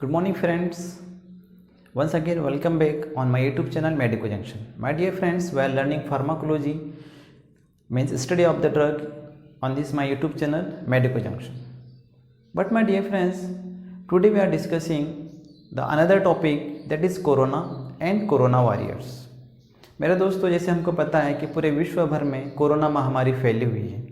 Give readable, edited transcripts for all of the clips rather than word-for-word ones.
Good morning, friends. Once again, welcome back on my YouTube channel Medico Junction. My dear friends, we are learning pharmacology, means study of the drug, on this my YouTube channel Medico Junction. But my dear friends, today we are discussing the another topic, that is Corona and Corona warriors. मेरे दोस्तों, जैसे हमको पता है कि पूरे विश्व भर में कोरोना महामारी फैली हुई है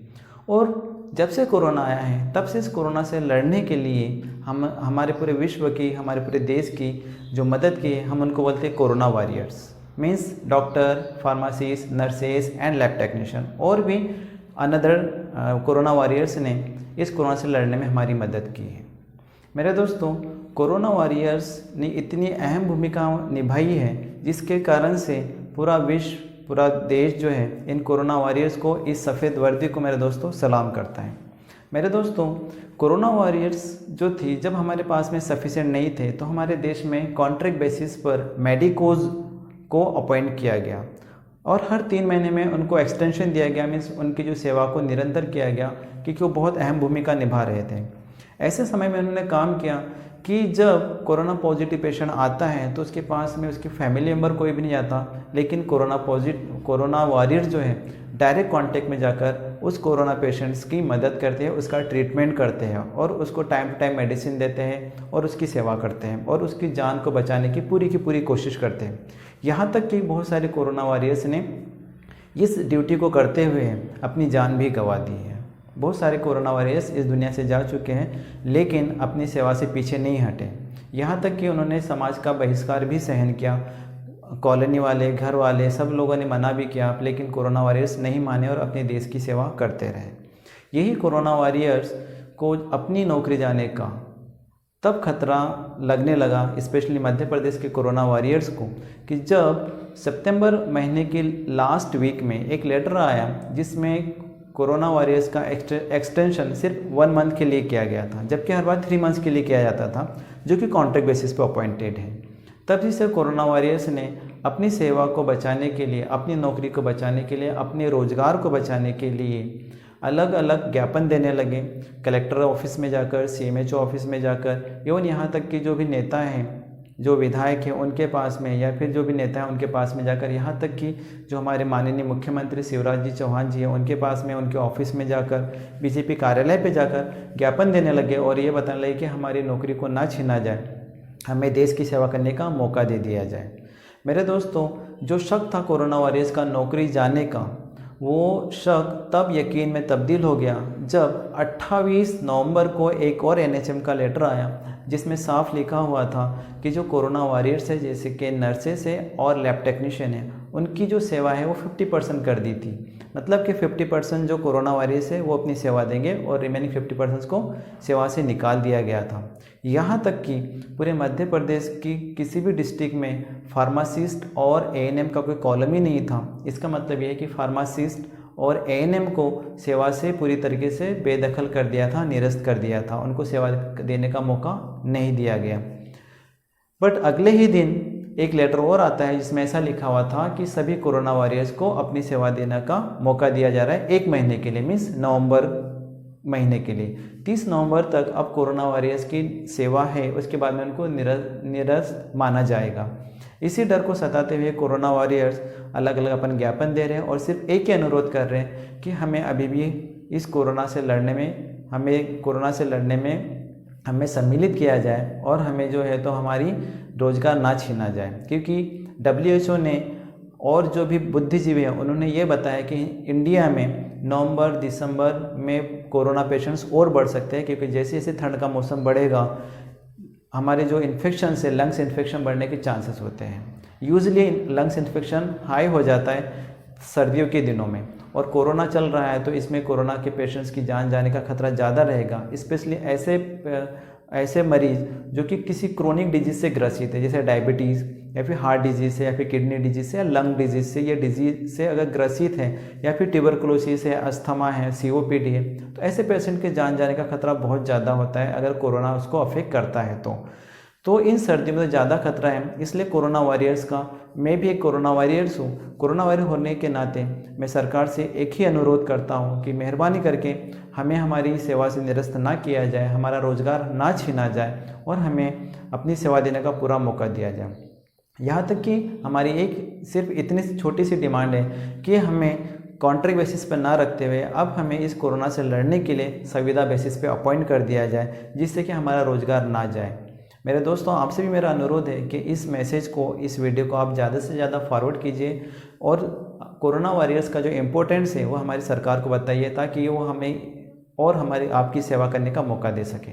और जब से कोरोना आया है तब से इस कोरोना से लड़ने के लिए हम हमारे पूरे विश्व की, हमारे पूरे देश की जो मदद की है, हम उनको बोलते हैं corona warriors. Means doctor, pharmacist, nurses and lab technician और भी अनदर कोरोना वॉरियर्स ने इस कोरोना से लड़ने में हमारी मदद की है। मेरे दोस्तों, कोरोना वॉरियर्स ने इतनी अहम भूमिका निभाई है जिसके कारण से पूरा विश्व, पूरा देश जो है इन कोरोना वॉरियर्स को, इस सफ़ेद वर्दी को मेरे दोस्तों सलाम करता है। मेरे दोस्तों, कोरोना वॉरियर्स जो थी, जब हमारे पास में सफिशिएंट नहीं थे तो हमारे देश में कॉन्ट्रैक्ट बेसिस पर मेडिकोज को अपॉइंट किया गया और हर 3 महीने में उनको एक्सटेंशन दिया गया। मीन्स उनकी जो सेवा को निरंतर किया गया क्योंकि वो बहुत अहम भूमिका निभा रहे थे। ऐसे समय में उन्होंने काम किया कि जब कोरोना पॉजिटिव पेशेंट आता है तो उसके पास में उसकी फैमिली मेम्बर कोई भी नहीं आता, लेकिन कोरोना वॉरियर जो है डायरेक्ट कांटेक्ट में जाकर उस कोरोना पेशेंट्स की मदद करते हैं, उसका ट्रीटमेंट करते हैं और उसको टाइम टू टाइम मेडिसिन देते हैं और उसकी सेवा करते हैं और उसकी जान को बचाने की पूरी कोशिश करते हैं। यहाँ तक कि बहुत सारे कोरोना वॉरियर्स ने इस ड्यूटी को करते हुए अपनी जान भी गंवा दी है। बहुत सारे कोरोना वॉरियर्स इस दुनिया से जा चुके हैं लेकिन अपनी सेवा से पीछे नहीं हटे। यहाँ तक कि उन्होंने समाज का बहिष्कार भी सहन किया। कॉलोनी वाले, घर वाले, सब लोगों ने मना भी किया, लेकिन कोरोना वॉरियर्स नहीं माने और अपने देश की सेवा करते रहे। यही कोरोना वॉरियर्स को अपनी नौकरी जाने का तब खतरा लगने लगा, स्पेशली मध्य प्रदेश के कोरोना वॉरियर्स को, कि जब सितंबर महीने की लास्ट वीक में एक लेटर आया जिसमें कोरोना वॉरियर्स का एक्सटेंशन सिर्फ 1 मंथ के लिए किया गया था, जबकि हर बार 3 मंथ्स के लिए किया जाता था, जो कि कॉन्ट्रैक्ट बेसिस पे अपॉइंटेड है। तब से कोरोना वॉरियर्स ने अपनी सेवा को बचाने के लिए, अपनी नौकरी को बचाने के लिए, अपने रोजगार को बचाने के लिए अलग अलग ज्ञापन देने लगे, कलेक्टर ऑफिस में जाकर, CMHO ऑफिस में जाकर, एवं यहाँ तक कि जो भी नेता हैं, जो विधायक हैं उनके पास में, या फिर जो भी नेता हैं उनके पास में जाकर, यहाँ तक कि जो हमारे माननीय मुख्यमंत्री शिवराज जी चौहान जी हैं उनके पास में, उनके ऑफिस में जाकर, बीजेपी कार्यालय पे जाकर ज्ञापन देने लगे और ये बताने लगे कि हमारी नौकरी को ना छीना जाए, हमें देश की सेवा करने का मौका दे दिया जाए। मेरे दोस्तों, जो शक था कोरोना वॉरियर्स का नौकरी जाने का, वो शक तब यकीन में तब्दील हो गया जब 28 नवंबर को एक और NHM का लेटर आया जिसमें साफ लिखा हुआ था कि जो कोरोना वॉरियर्स है, जैसे कि नर्सेस है और लैब टेक्नीशियन है, उनकी जो सेवा है वो 50% कर दी थी। मतलब कि 50% जो कोरोना वॉरियर्स है वो अपनी सेवा देंगे और रिमेनिंग 50% को सेवा से निकाल दिया गया था। यहाँ तक कि पूरे मध्य प्रदेश की किसी भी डिस्ट्रिक्ट में फार्मासिस्ट और ANM का कोई कॉलम ही नहीं था। इसका मतलब ये है कि फार्मासिस्ट और ANM को सेवा से पूरी तरीके से बेदखल कर दिया था, निरस्त कर दिया था, उनको सेवा देने का मौका नहीं दिया गया। बट अगले ही दिन एक लेटर और आता है जिसमें ऐसा लिखा हुआ था कि सभी कोरोना वॉरियर्स को अपनी सेवा देने का मौका दिया जा रहा है 1 महीने के लिए, मीन्स नवंबर महीने के लिए। 30 नवंबर तक अब कोरोना वॉरियर्स की सेवा है, उसके बाद में उनको निरस्त माना जाएगा। इसी डर को सताते हुए कोरोना वॉरियर्स अलग अलग अपन ज्ञापन दे रहे हैं और सिर्फ एक ही अनुरोध कर रहे हैं कि हमें अभी भी इस कोरोना से लड़ने में हमें सम्मिलित किया जाए और हमें जो है तो हमारी रोजगार ना छीना जाए। क्योंकि WHO ने और जो भी बुद्धिजीवी हैं उन्होंने ये बताया कि इंडिया में नवंबर दिसंबर में कोरोना पेशेंट्स और बढ़ सकते हैं, क्योंकि जैसे जैसे ठंड का मौसम बढ़ेगा हमारे जो इन्फेक्शन से लंग्स इन्फेक्शन बढ़ने के चांसेस होते हैं। यूजुअली लंग्स इन्फेक्शन हाई हो जाता है सर्दियों के दिनों में, और कोरोना चल रहा है तो इसमें कोरोना के पेशेंट्स की जान जाने का खतरा ज़्यादा रहेगा। स्पेशली ऐसे मरीज जो कि किसी क्रोनिक डिजीज़ से ग्रसित है, जैसे डायबिटीज़ या फिर हार्ट डिजीज़ से या फिर किडनी डिजीज़ से या लंग डिजीज़ से, ये डिजीज़ से अगर ग्रसित है, या फिर ट्यूबरकुलोसिस है, अस्थमा है, COPD है, तो ऐसे पेशेंट के जान जाने का खतरा बहुत ज़्यादा होता है अगर कोरोना उसको अफेक्ट करता है तो इन सर्दियों में तो ज़्यादा खतरा है। इसलिए कोरोना वॉरियर्स का, मैं भी एक कोरोना वॉरियर्स हूँ, कोरोना वॉरियर होने के नाते मैं सरकार से एक ही अनुरोध करता हूँ कि मेहरबानी करके हमें हमारी सेवा से निरस्त ना किया जाए, हमारा रोजगार ना छीना जाए और हमें अपनी सेवा देने का पूरा मौका दिया जाए। यहाँ तक कि हमारी एक सिर्फ इतनी छोटी सी डिमांड है कि हमें कॉन्ट्रैक्ट बेसिस पर ना रखते हुए अब हमें इस कोरोना से लड़ने के लिए संविदा बेसिस पे अपॉइंट कर दिया जाए, जिससे कि हमारा रोज़गार ना जाए। मेरे दोस्तों, आपसे भी मेरा अनुरोध है कि इस मैसेज को, इस वीडियो को आप ज़्यादा से ज़्यादा फॉरवर्ड कीजिए और कोरोना वॉरियर्स का जो इम्पोर्टेंस है वो हमारी सरकार को बताइए, ताकि वो हमें और हमारी आपकी सेवा करने का मौका दे सके।